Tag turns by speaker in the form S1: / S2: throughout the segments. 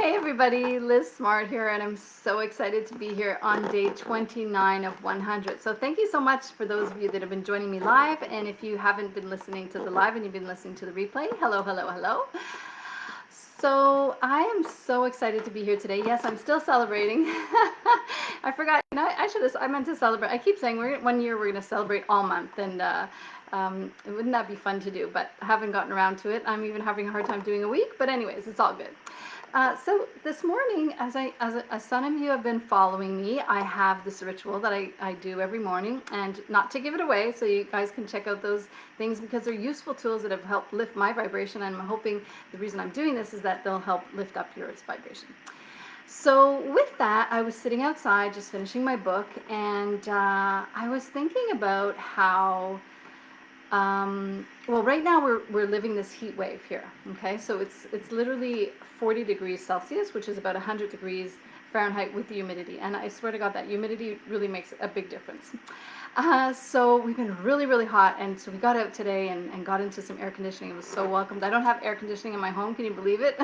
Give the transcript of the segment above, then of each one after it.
S1: Hey everybody, Liz Smart here, and I'm so excited to be here on day 29 of 100. So thank you so much for those of you that have been joining me live, and if you haven't been listening to the live and you've been listening to the replay, hello, hello, hello. So I am so excited to be here today. Yes, I'm still celebrating. I forgot, I meant to celebrate. I keep saying one year we're going to celebrate all month, and wouldn't that be fun to do? But I haven't gotten around to it. I'm even having a hard time doing a week, but anyways, it's all good. So this morning, as some of you have been following me, I have this ritual that I do every morning, and not to give it away, so you guys can check out those things because they're useful tools that have helped lift my vibration, and I'm hoping the reason I'm doing this is that they'll help lift up yours vibration. So with that, I was sitting outside just finishing my book, and I was thinking about how well, right now we're living this heat wave here. Okay, so it's literally 40 degrees Celsius, which is about 100 degrees Fahrenheit with the humidity. And I swear to God, that humidity really makes a big difference. So we've been really, really hot, and so we got out today and got into some air conditioning. It was so welcomed. I don't have air conditioning in my home. Can you believe it?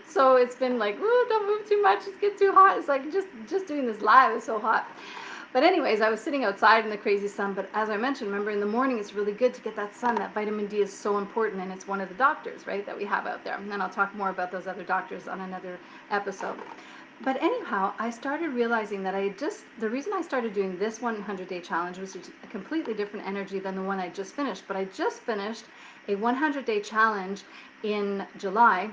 S1: So it's been like, ooh, don't move too much. It's getting too hot. It's like just doing this live is so hot. But anyways, I was sitting outside in the crazy sun, but as I mentioned, remember in the morning it's really good to get that sun. That vitamin D is so important, and it's one of the doctors, right, that we have out there. And then I'll talk more about those other doctors on another episode. But anyhow, I started realizing that the reason I started doing this 100-day challenge was a completely different energy than the one I just finished. But I just finished a 100-day challenge in July,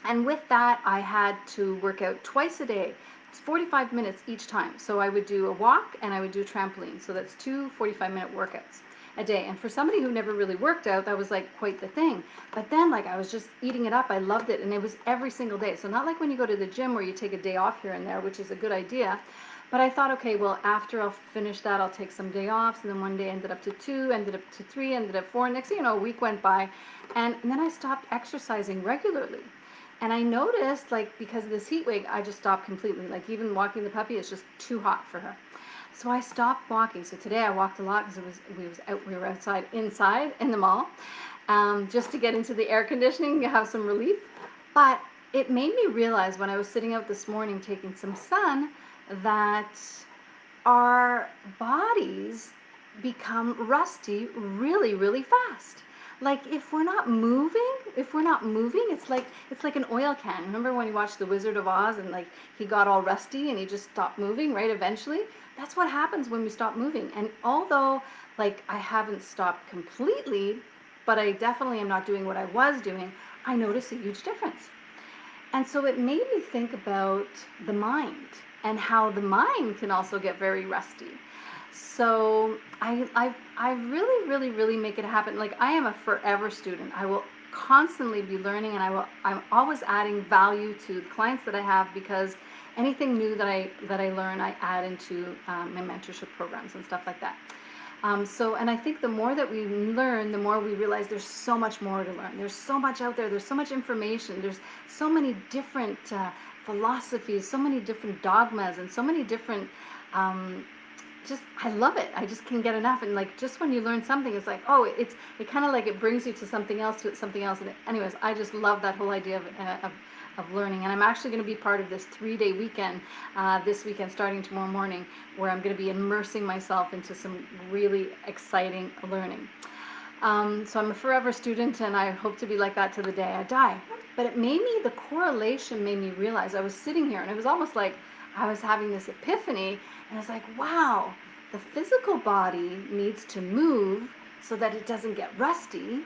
S1: and with that, I had to work out twice a day. It's 45 minutes each time. So I would do a walk and I would do trampoline. So that's two 45-minute workouts a day. And for somebody who never really worked out, that was like quite the thing. But then like I was just eating it up. I loved it. And it was every single day. So not like when you go to the gym where you take a day off here and there, which is a good idea. But I thought, okay, well, after I'll finish that, I'll take some day off. And then one day ended up to 2, ended up to 3, ended up 4. Next thing you know, a week went by. And then I stopped exercising regularly. And I noticed, like, because of this heat wave, I just stopped completely. Like, even walking the puppy is just too hot for her. So I stopped walking. So today I walked a lot because we were inside in the mall, just to get into the air conditioning, to have some relief. But it made me realize when I was sitting out this morning taking some sun that our bodies become rusty really, really fast. Like if we're not moving, it's like an oil can. Remember when you watched The Wizard of Oz and like he got all rusty and he just stopped moving, right? Eventually, that's what happens when we stop moving. And although like I haven't stopped completely, but I definitely am not doing what I was doing, I notice a huge difference. And so it made me think about the mind and how the mind can also get very rusty. So I really, really, really make it happen. Like I am a forever student. I will constantly be learning, and I'm always adding value to the clients that I have because anything new that I learn, I add into my mentorship programs and stuff like that. And I think the more that we learn, the more we realize there's so much more to learn. There's so much out there. There's so much information. There's so many different philosophies, so many different dogmas, and so many different. I love it. I just can't get enough. And like just when you learn something, it's like, oh, it kind of like it brings you to something else, And anyways, I just love that whole idea of learning. And I'm actually going to be part of this 3-day weekend this weekend, starting tomorrow morning, where I'm going to be immersing myself into some really exciting learning. So I'm a forever student, and I hope to be like that to the day I die. But the correlation made me realize I was sitting here, and it was almost like I was having this epiphany, and I was like, wow, the physical body needs to move so that it doesn't get rusty.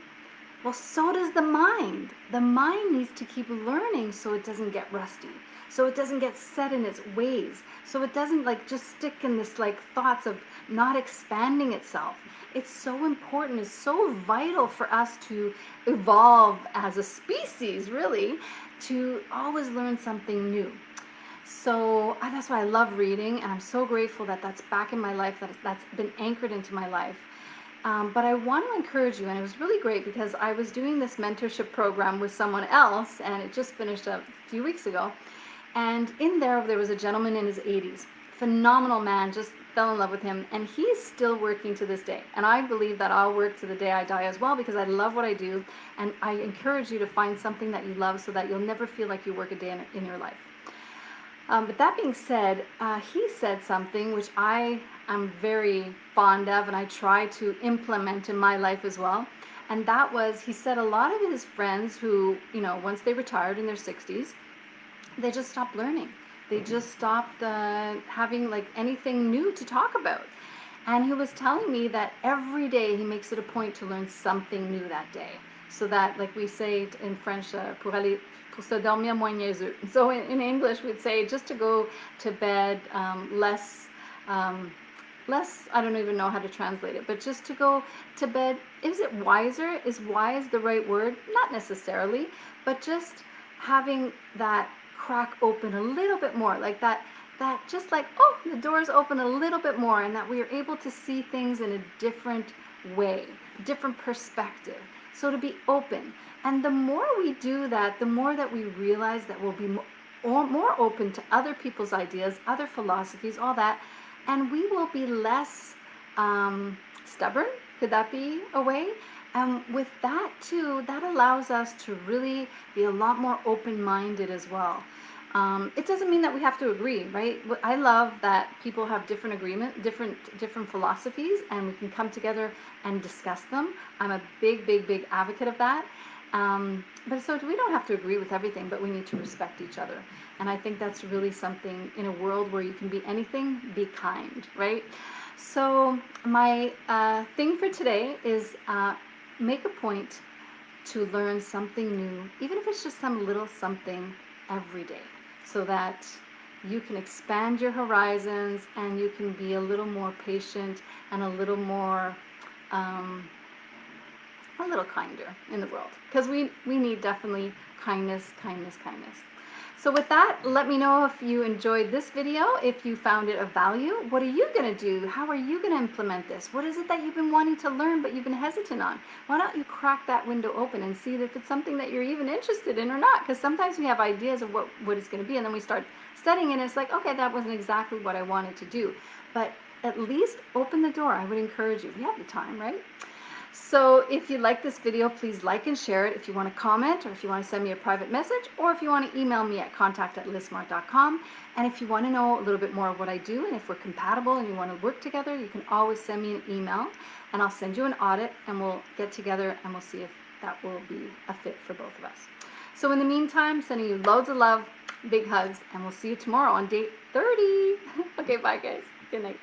S1: Well, so does the mind. The mind needs to keep learning so it doesn't get rusty, so it doesn't get set in its ways, so it doesn't like just stick in this like thoughts of not expanding itself. It's so important, it's so vital for us to evolve as a species, really, to always learn something new. So that's why I love reading, and I'm so grateful that that's back in my life, that's been anchored into my life. But I want to encourage you, and it was really great because I was doing this mentorship program with someone else, and it just finished a few weeks ago. And in there was a gentleman in his 80s, phenomenal man, just fell in love with him, and he's still working to this day. And I believe that I'll work to the day I die as well, because I love what I do, and I encourage you to find something that you love so that you'll never feel like you work a day in your life. But that being said, he said something which I am very fond of, and I try to implement in my life as well. And that was, he said a lot of his friends who, once they retired in their 60s, they just stopped learning. They just stopped having like anything new to talk about. And he was telling me that every day he makes it a point to learn something new that day. So that, like we say in French, pour se dormir moins niaiseux. So in English, we'd say just to go to bed less, I don't even know how to translate it, but just to go to bed, is it wiser? Is wise the right word? Not necessarily, but just having that crack open a little bit more, like that just like, oh, the doors open a little bit more, and that we are able to see things in a different way, different perspective. So to be open. And the more we do that, the more that we realize that we'll be more open to other people's ideas, other philosophies, all that, and we will be less stubborn. Could that be a way? With that too, that allows us to really be a lot more open-minded as well. It doesn't mean that we have to agree, right? I love that people have different different philosophies, and we can come together and discuss them. I'm a big advocate of that. But so we don't have to agree with everything, but we need to respect each other. And I think that's really something in a world where you can be anything, be kind, right? So my thing for today is make a point to learn something new, even if it's just some little something every day, so that you can expand your horizons and you can be a little more patient and a little more a little kinder in the world, because we need definitely kindness. So with that, let me know if you enjoyed this video, if you found it of value. What are you going to do? How are you going to implement this? What is it that you've been wanting to learn but you've been hesitant on? Why don't you crack that window open and see if it's something that you're even interested in or not? Because sometimes we have ideas of what it's going to be, and then we start studying and it's like, okay, that wasn't exactly what I wanted to do. But at least open the door. I would encourage you, if you have the time, right? So if you like this video, please like and share it. If you want to comment, or if you want to send me a private message, or if you want to email me at contact@lizmart.com. And if you want to know a little bit more of what I do, and if we're compatible and you want to work together, you can always send me an email, and I'll send you an audit, and we'll get together and we'll see if that will be a fit for both of us. So in the meantime, sending you loads of love, big hugs, and we'll see you tomorrow on day 30. Okay, bye guys. Good night.